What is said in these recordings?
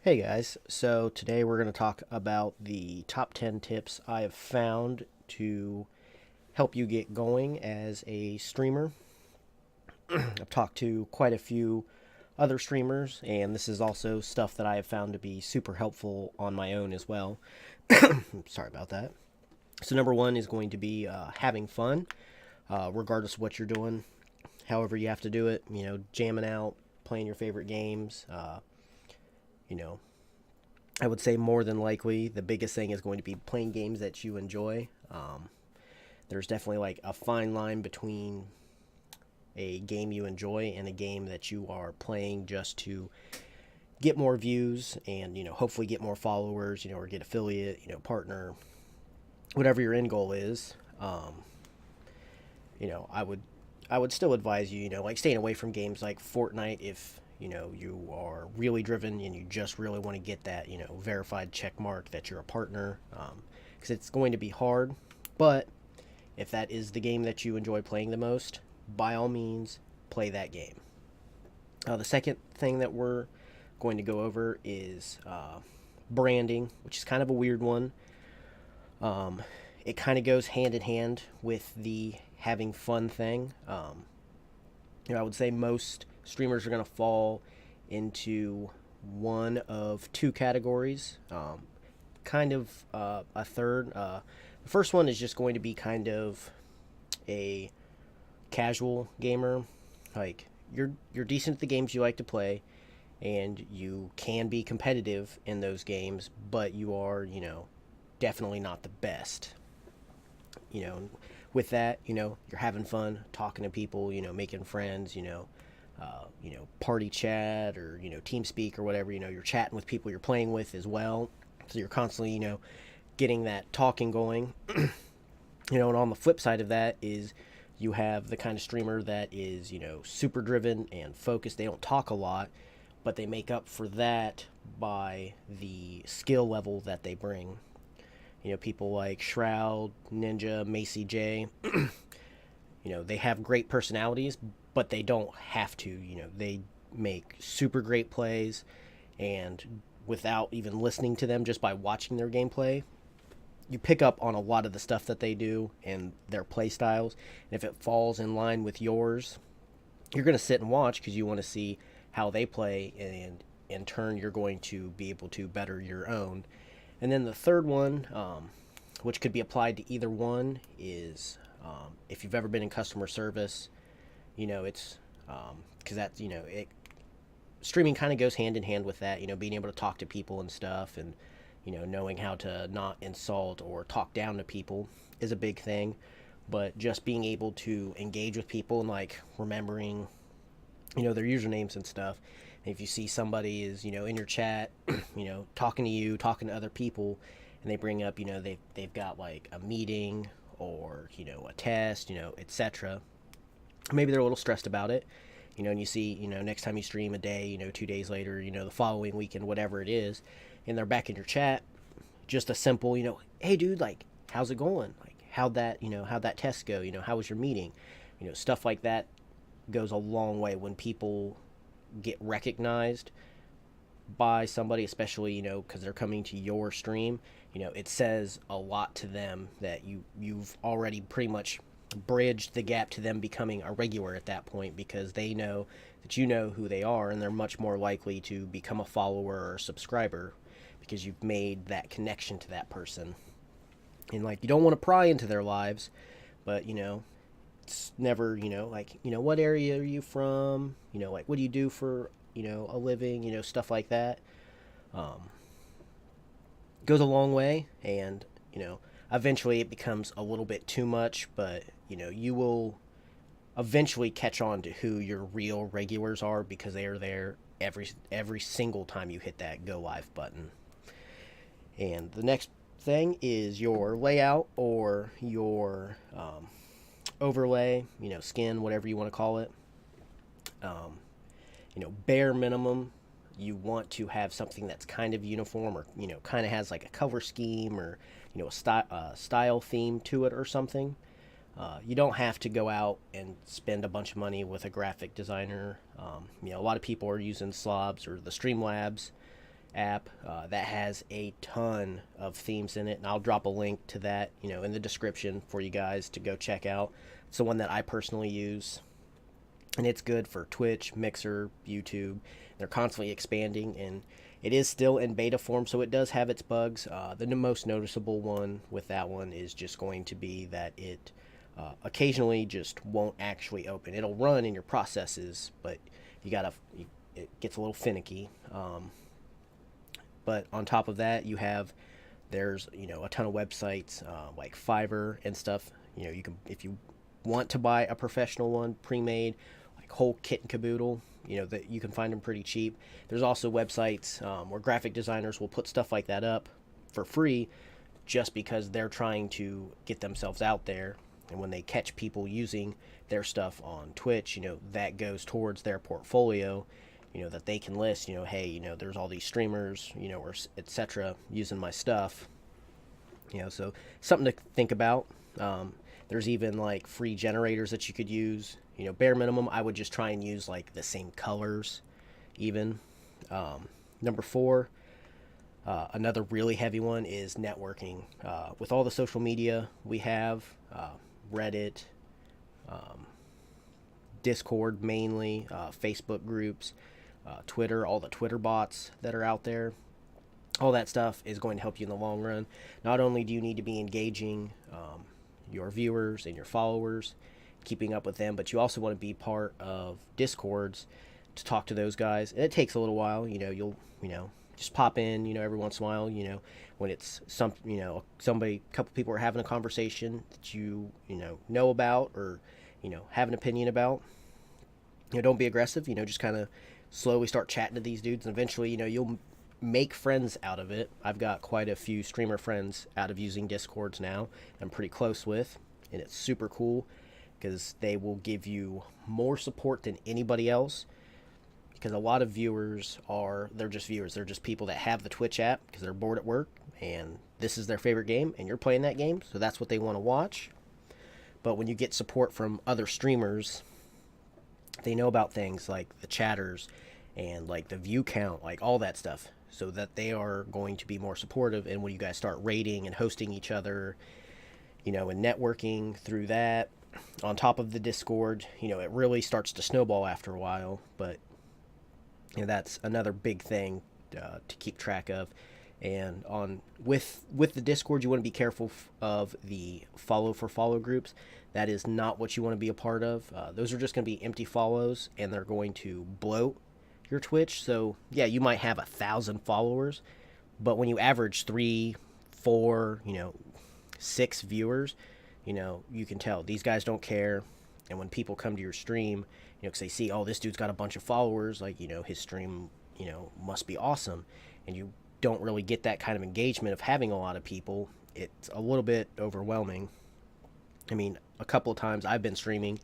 Hey guys, so today we're going to talk about the top 10 tips I have found to help you get going as a streamer. I've talked to quite a few other streamers, and this is also stuff that I have found to be super helpful on my own as well. Sorry about that. So, number one is going to be having fun, regardless of what you're doing, however you have to do it, jamming out, playing your favorite games, you know, I would say more than likely the biggest thing is going to be playing games that you enjoy. There's definitely like a fine line between a game you enjoy and a game that you are playing just to get more views and hopefully get more followers, or get affiliate, partner, whatever your end goal is. I would still advise you, like staying away from games like Fortnite if you are really driven and you just really want to get that verified check mark that you're a partner, because it's going to be hard. But if that is the game that you enjoy playing the most, by all means play that game. The second thing that we're going to go over is branding, which is kind of a weird one. It kind of goes hand in hand with the having fun thing. I would say most streamers are going to fall into one of two categories, kind of a third. The first one is just going to be kind of a casual gamer. Like you're decent at the games you like to play, and you can be competitive in those games, but you are definitely not the best. You know, with that, you're having fun talking to people, making friends, party chat or team speak or whatever. You're chatting with people you're playing with as well, so you're constantly getting that talking going. And on the flip side of that is you have the kind of streamer that is super driven and focused. They don't talk a lot, but they make up for that by the skill level that they bring. People like Shroud, Ninja, Macy J. They have great personalities, but they don't have to. They make super great plays, and without even listening to them, just by watching their gameplay, you pick up on a lot of the stuff that they do and their play styles. And if it falls in line with yours, you're going to sit and watch because you want to see how they play, and in turn, you're going to be able to better your own. And then the third one, which could be applied to either one, is if you've ever been in customer service, it's because that's it. Streaming kind of goes hand in hand with that. Being able to talk to people and stuff, and knowing how to not insult or talk down to people is a big thing. But just being able to engage with people and like remembering, their usernames and stuff. If you see somebody is in your chat, talking to you, talking to other people, and they bring up they've got like a meeting or a test, etc. Maybe they're a little stressed about it, and you see next time you stream a day, 2 days later, the following weekend, whatever it is, and they're back in your chat, just a simple hey dude, like how's it going, like how'd that test go, how was your meeting, stuff like that goes a long way when people get recognized by somebody, especially because they're coming to your stream. It says a lot to them that you've already pretty much bridged the gap to them becoming a regular at that point, because they know that you know who they are, and they're much more likely to become a follower or subscriber because you've made that connection to that person. And like, you don't want to pry into their lives, but it's never like what area are you from, like what do you do for a living, stuff like that. Goes a long way, and eventually it becomes a little bit too much, but you will eventually catch on to who your real regulars are, because they are there every single time you hit that go live button. And the next thing is your layout or your overlay, skin, whatever you want to call it. Bare minimum, you want to have something that's kind of uniform, or kind of has like a color scheme, or a style theme to it or something. You don't have to go out and spend a bunch of money with a graphic designer. A lot of people are using Slobs or the Streamlabs app that has a ton of themes in it, and I'll drop a link to that, in the description for you guys to go check out. It's the one that I personally use, and it's good for Twitch, Mixer, YouTube. They're constantly expanding, and it is still in beta form, so it does have its bugs. The most noticeable one with that one is just going to be that it occasionally just won't actually open. It'll run in your processes, but it gets a little finicky. But on top of that, there's a ton of websites like Fiverr and stuff. You can, if you want to buy a professional one pre-made, like whole kit and caboodle, that you can find them pretty cheap. There's also websites where graphic designers will put stuff like that up for free, just because they're trying to get themselves out there. And when they catch people using their stuff on Twitch, that goes towards their portfolio, that they can list, hey, there's all these streamers, or etc. using my stuff, so something to think about. There's even like free generators that you could use. Bare minimum, I would just try and use like the same colors even. Number 4, another really heavy one is networking. With all the social media we have, Reddit, Discord mainly, Facebook groups, Twitter, all the Twitter bots that are out there, all that stuff is going to help you in the long run. Not only do you need to be engaging your viewers and your followers, keeping up with them, but you also want to be part of Discords to talk to those guys. And it takes a little while. You'll just pop in, every once in a while, when it's a couple people are having a conversation that you know about, or have an opinion about. Don't be aggressive. Just kind of slowly start chatting to these dudes, and eventually, you'll make friends out of it. I've got quite a few streamer friends out of using Discords now I'm pretty close with, and it's super cool because they will give you more support than anybody else. Because a lot of viewers they're just viewers. They're just people that have the Twitch app because they're bored at work, and this is their favorite game, and you're playing that game, so that's what they want to watch. But when you get support from other streamers, they know about things like the chatters and like the view count, like all that stuff, so that they are going to be more supportive. And when you guys start rating and hosting each other, and networking through that, on top of the Discord, it really starts to snowball after a while. But that's another big thing to keep track of. And with the Discord, you want to be careful of the follow for follow groups. That is not what you want to be a part of. Those are just going to be empty follows, and they're going to bloat your Twitch. So yeah, you might have 1,000 followers, but when you average 3, 4, 6 viewers, you can tell these guys don't care. And when people come to your stream, because they see, oh, this dude's got a bunch of followers, like, his stream, must be awesome. And you don't really get that kind of engagement of having a lot of people. It's a little bit overwhelming. I mean, a couple of times I've been streaming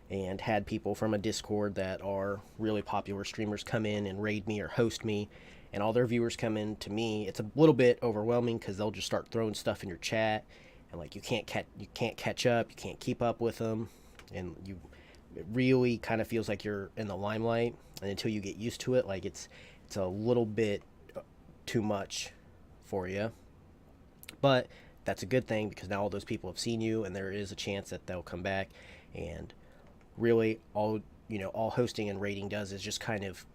and had people from a Discord that are really popular streamers come in and raid me or host me, and all their viewers come in to me. It's a little bit overwhelming because they'll just start throwing stuff in your chat, and like you can't catch up, you can't keep up with them, and it really kind of feels like you're in the limelight. And until you get used to it, like it's a little bit too much for you. But that's a good thing, because now all those people have seen you, and there is a chance that they'll come back. And really, all hosting and rating does is just kind of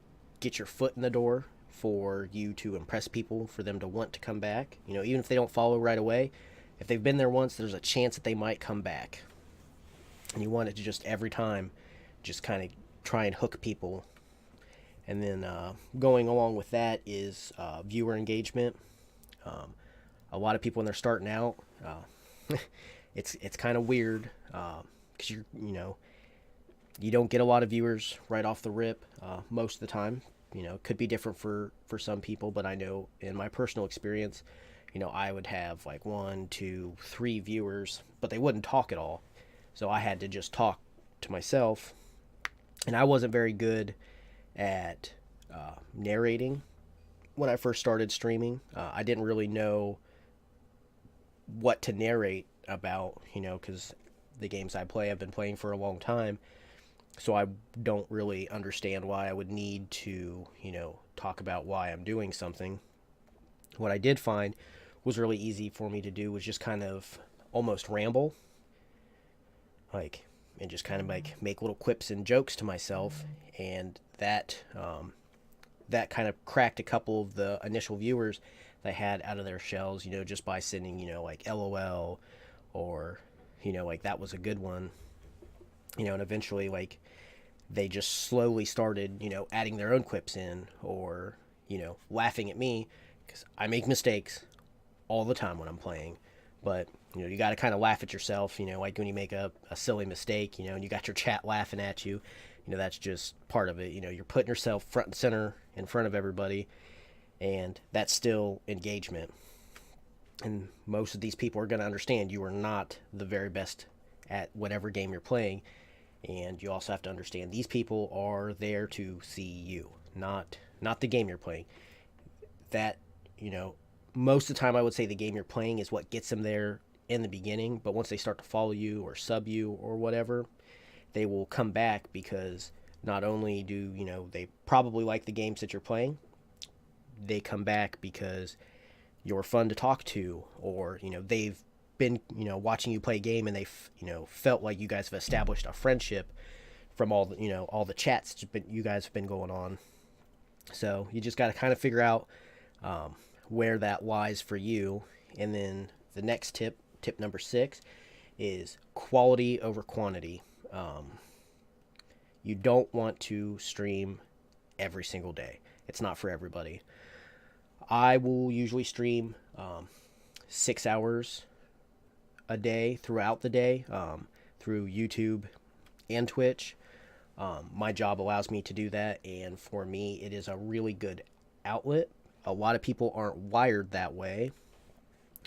get your foot in the door for you to impress people, for them to want to come back. Even if they don't follow right away, if they've been there once, there's a chance that they might come back. And you want it to just every time just kind of try and hook people. And then going along with that is viewer engagement. A lot of people, when they're starting out, it's kind of weird because you don't get a lot of viewers right off the rip most of the time. It could be different for some people, but I know in my personal experience, I would have like 1, 2, 3 viewers, but they wouldn't talk at all. So I had to just talk to myself, and I wasn't very good at narrating when I first started streaming. I didn't really know what to narrate about, because the games I play I've been playing for a long time, so I don't really understand why I would need to talk about why I'm doing something. What I did find was really easy for me to do was just kind of almost ramble, like, and just kind of like make little quips and jokes to myself, and that kind of cracked a couple of the initial viewers that I had out of their shells, just by sending, like LOL, or, like that was a good one, and eventually like they just slowly started, adding their own quips in, or, laughing at me because I make mistakes all the time when I'm playing. But, you got to kind of laugh at yourself, like when you make a silly mistake, and you got your chat laughing at you, that's just part of it. You're putting yourself front and center in front of everybody, and that's still engagement. And most of these people are going to understand you are not the very best at whatever game you're playing. And you also have to understand these people are there to see you, not the game you're playing. That, most of the time I would say the game you're playing is what gets them there in the beginning, but once they start to follow you or sub you or whatever, they will come back because not only do, they probably like the games that you're playing, they come back because you're fun to talk to, or, they've been, watching you play a game and they've, felt like you guys have established a friendship from all the, all the chats you guys have been going on. So you just got to kind of figure out where that lies for you. And then the next tip number 6, is quality over quantity. You don't want to stream every single day. It's not for everybody. I will usually stream 6 hours a day throughout the day, through YouTube and Twitch. My job allows me to do that, and for me, it is a really good outlet. A lot of people aren't wired that way,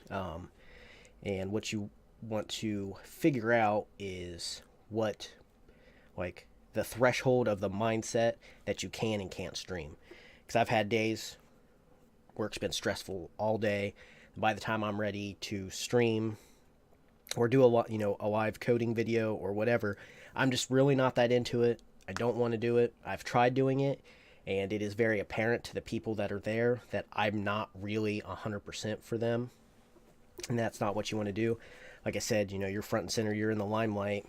and what you want to figure out is what, like, the threshold of the mindset that you can and can't stream. Because I've had days, work's been stressful all day. By the time I'm ready to stream or do a live coding video or whatever, I'm just really not that into it. I don't want to do it. I've tried doing it, and it is very apparent to the people that are there that I'm not really 100% for them, and that's not what you want to do. Like I said, you're front and center, you're in the limelight.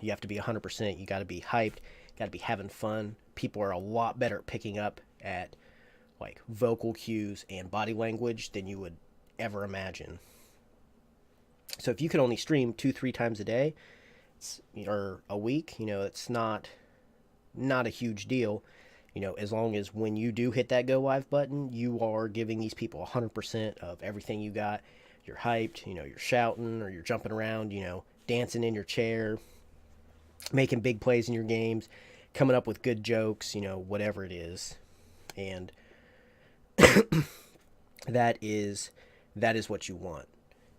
You have to be 100%. You got to be hyped, got to be having fun. People are a lot better at picking up at like vocal cues and body language than you would ever imagine. So if you can only stream 2-3 times a day, or a week, it's not a huge deal. As long as when you do hit that go live button, you are giving these people 100% of everything you got. You're hyped, you're shouting, or you're jumping around, dancing in your chair, making big plays in your games, coming up with good jokes, whatever it is. And that is what you want.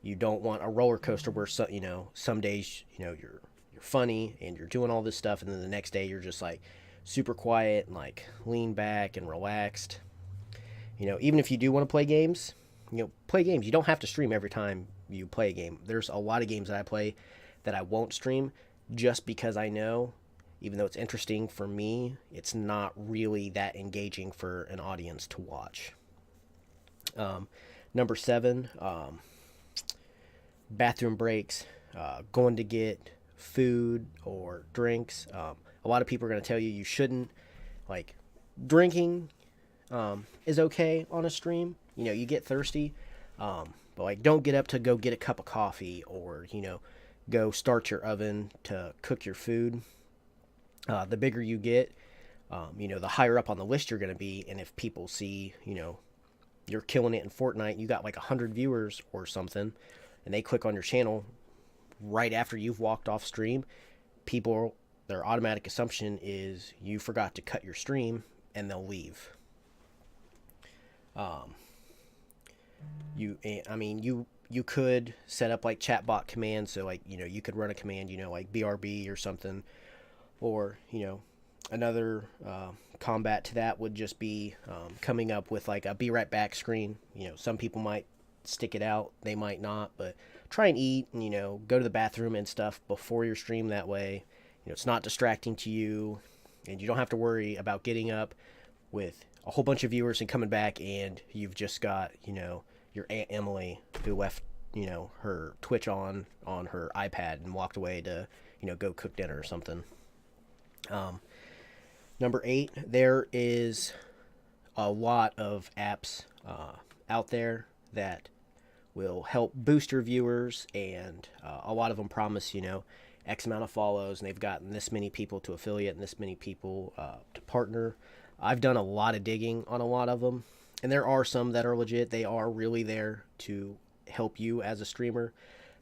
You don't want a roller coaster where some days you're funny and you're doing all this stuff, and then the next day you're just like super quiet and like lean back and relaxed. Even if you do want to play games, play games. You don't have to stream every time you play a game. There's a lot of games that I play that I won't stream just because I know, even though it's interesting for me, it's not really that engaging for an audience to watch. Number 7, bathroom breaks, going to get food or drinks. A lot of people are going to tell you shouldn't. Like, drinking is okay on a stream. You get thirsty, but like, don't get up to go get a cup of coffee, or go start your oven to cook your food. The bigger you get, the higher up on the list you're going to be. And if people see, you're killing it in Fortnite, you got like 100 viewers or something, and they click on your channel right after you've walked off stream, their automatic assumption is you forgot to cut your stream, and they'll leave. You could set up like chatbot commands, so like, you could run a command, like BRB or something, or, another combat to that would just be coming up with like a be right back screen. Some people might stick it out, they might not, but try and eat and, go to the bathroom and stuff before your stream. That way, it's not distracting to you, and you don't have to worry about getting up with a whole bunch of viewers and coming back, and you've just got, your Aunt Emily who left, her Twitch on her iPad and walked away to, go cook dinner or something. Number 8, there is a lot of apps out there that will help boost your viewers, and a lot of them promise, X amount of follows, and they've gotten this many people to affiliate and this many people to partner. I've done a lot of digging on a lot of them, and there are some that are legit. They are really there to help you as a streamer.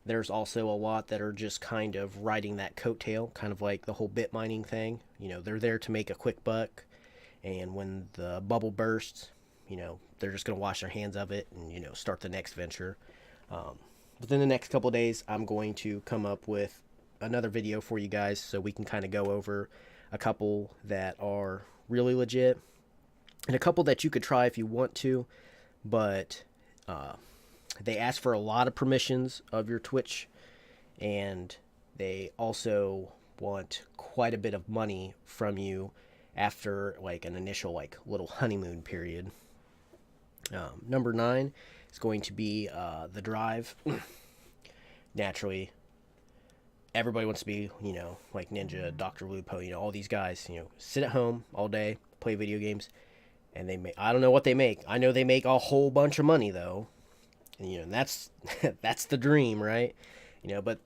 There's also a lot that are just kind of riding that coattail, kind of like the whole bit mining thing. They're there to make a quick buck, and when the bubble bursts, they're just going to wash their hands of it and, start the next venture. Within the next couple of days, I'm going to come up with another video for you guys so we can kind of go over a couple that are really legit and a couple that you could try if you want to, but they ask for a lot of permissions of your Twitch, and they also want quite a bit of money from you after like an initial like little honeymoon period. Number 9 is going to be the drive. Naturally, everybody wants to be, like Ninja, Dr. Lupo, all these guys, sit at home all day, play video games, and they make, I don't know what they make. I know they make a whole bunch of money though. And, that's, that's the dream, right? But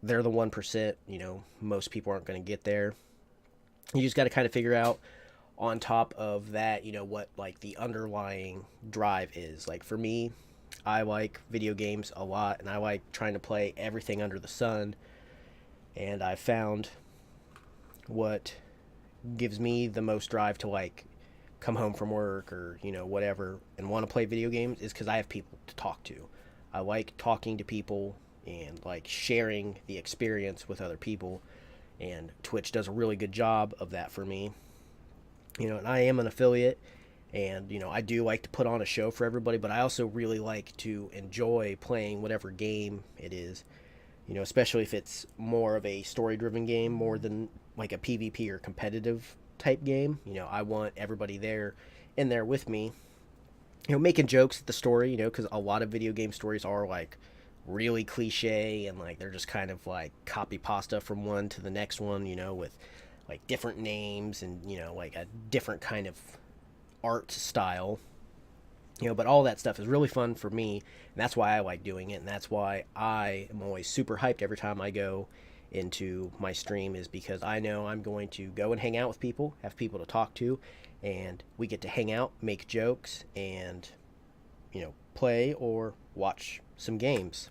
they're the 1%, most people aren't going to get there. You just got to kind of figure out on top of that, what like the underlying drive is. Like for me, I like video games a lot, and I like trying to play everything under the sun. And I found what gives me the most drive to like come home from work or, whatever, and want to play video games is because I have people to talk to. I like talking to people and like sharing the experience with other people. And Twitch does a really good job of that for me. And I am an affiliate, and, I do like to put on a show for everybody, but I also really like to enjoy playing whatever game it is, especially if it's more of a story-driven game more than like a PvP or competitive type game. I want everybody in there with me, making jokes at the story, because a lot of video game stories are like really cliche, and like they're just kind of like copy pasta from one to the next one, with like different names and, like a different kind of art style, but all that stuff is really fun for me, and that's why I like doing it, and that's why I am always super hyped every time I go into my stream, is because I know I'm going to go and hang out with people, have people to talk to, and we get to hang out, make jokes, and, play or watch some games.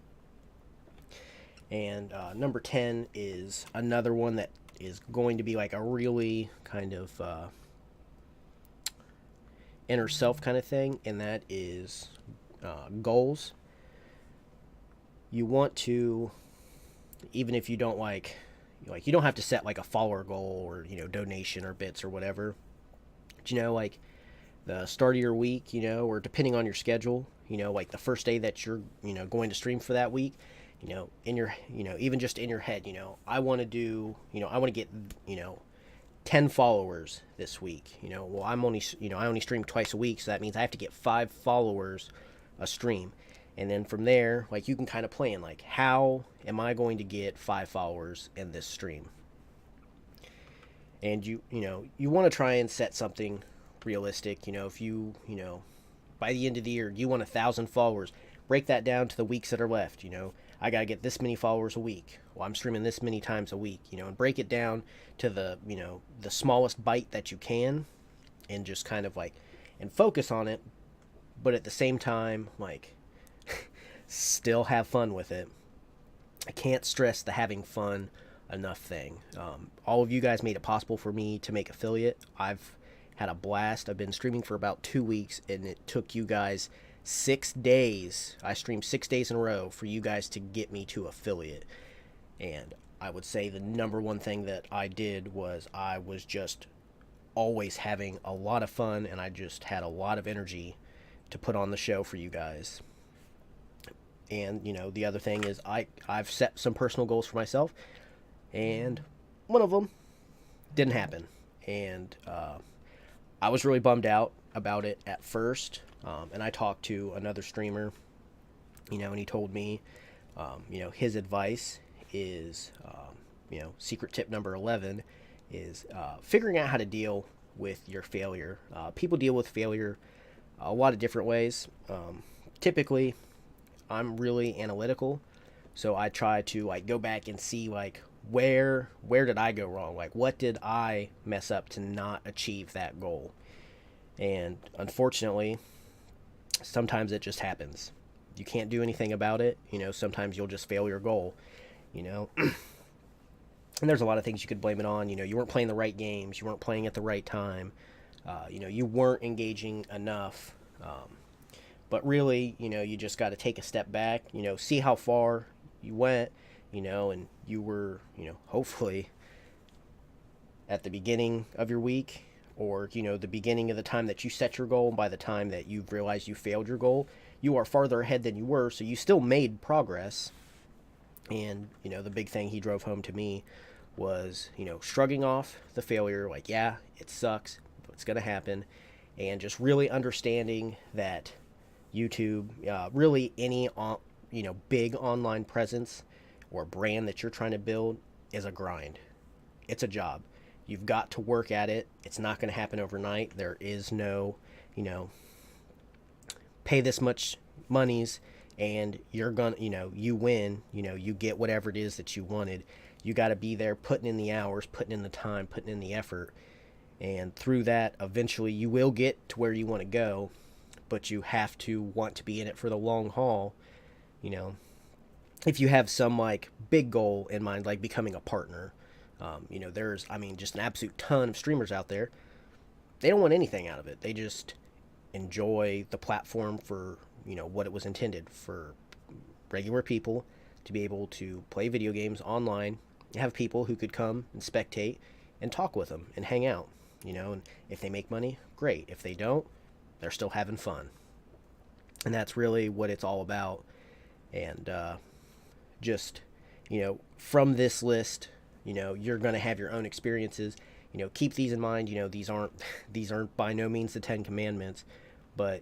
And number 10 is another one that is going to be like a really kind of inner self kind of thing, and that is goals. You want to, even if you don't like you don't have to set like a follower goal or, donation or bits or whatever. But, like the start of your week, or depending on your schedule, like the first day that you're, going to stream for that week, in your, even just in your head, I want to do, I want to get, 10 followers this week. Well, I only stream twice a week, so that means I have to get 5 followers a stream. And then from there, like, you can kind of plan, like, how am I going to get 5 followers in this stream? And you want to try and set something realistic. If you, by the end of the year, you want 1,000 followers, break that down to the weeks that are left. I got to get this many followers a week. Well, I'm streaming this many times a week, and break it down to the, the smallest bite that you can, and just kind of like, and focus on it, but at the same time, like, still have fun with it. I can't stress the having fun enough thing. All of you guys made it possible for me to make affiliate. I've had a blast. I've been streaming for about 2 weeks, and it took you guys 6 days. I streamed 6 days in a row for you guys to get me to affiliate. And I would say the number one thing that I did was I was just always having a lot of fun, and I just had a lot of energy to put on the show for you guys. And, the other thing is I've set some personal goals for myself, and one of them didn't happen. And I was really bummed out. about it at first, and I talked to another streamer, and he told me, his advice is, secret tip number 11 is figuring out how to deal with your failure. People deal with failure a lot of different ways. Typically, I'm really analytical, so I try to go back and see where did I go wrong? What did I mess up to not achieve that goal? And unfortunately, sometimes it just happens. You can't do anything about it. Sometimes you'll just fail your goal, And there's a lot of things you could blame it on. You weren't playing the right games. You weren't playing at the right time. You weren't engaging enough. But really, you just got to take a step back, see how far you went, and you were, hopefully at the beginning of your week, or, the beginning of the time that you set your goal. And by the time that you've realized you failed your goal, you are farther ahead than you were. So you still made progress. And, the big thing he drove home to me was, shrugging off the failure. Yeah, it sucks, but it's going to happen. And just really understanding that YouTube, really any, big online presence or brand that you're trying to build is a grind. It's a job. You've got to work at it. It's not going to happen overnight. There is no, pay this much monies and you're going to, you win, you get whatever it is that you wanted. You got to be there putting in the hours, putting in the time, putting in the effort. And through that, eventually you will get to where you want to go, but you have to want to be in it for the long haul. If you have some big goal in mind, like becoming a partner, there's, just an absolute ton of streamers out there. They don't want anything out of it. They just enjoy the platform for, what it was intended for, regular people to be able to play video games online, have people who could come and spectate and talk with them and hang out, and if they make money, great. If they don't, they're still having fun. And that's really what it's all about. And just, from this list, you're going to have your own experiences. Keep these in mind. These aren't by no means the 10 Commandments, but,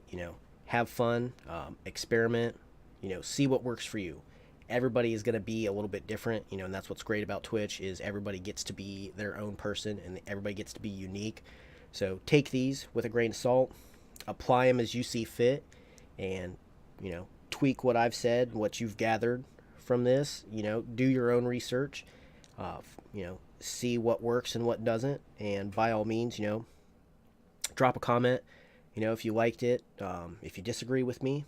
have fun, experiment, see what works for you. Everybody is going to be a little bit different, and that's what's great about Twitch is everybody gets to be their own person and everybody gets to be unique. So take these with a grain of salt, apply them as you see fit, and, tweak what I've said, what you've gathered from this, do your own research, see what works and what doesn't. And by all means, drop a comment, if you liked it, if you disagree with me,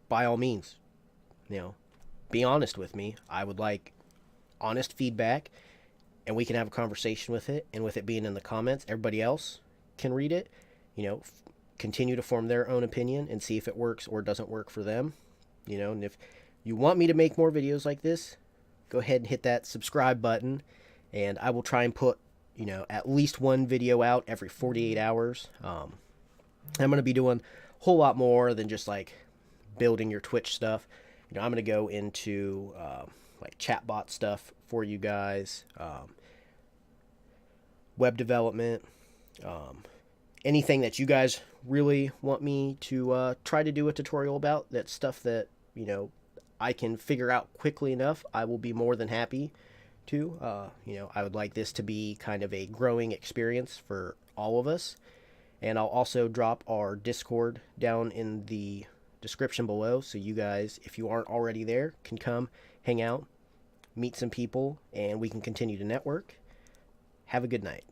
by all means, be honest with me. I would like honest feedback, and we can have a conversation with it. And with it being in the comments, everybody else can read it, continue to form their own opinion and see if it works or doesn't work for them, and if you want me to make more videos like this, go ahead and hit that subscribe button, and I will try and put, at least one video out every 48 hours. I'm going to be doing a whole lot more than just building your Twitch stuff. I'm going to go into chatbot stuff for you guys, web development, anything that you guys really want me to try to do a tutorial about. That's stuff that, I can figure out quickly enough. I will be more than happy to. I would like this to be kind of a growing experience for all of us. And I'll also drop our Discord down in the description below, so you guys, if you aren't already there, can come hang out, meet some people, and we can continue to network. Have a good night.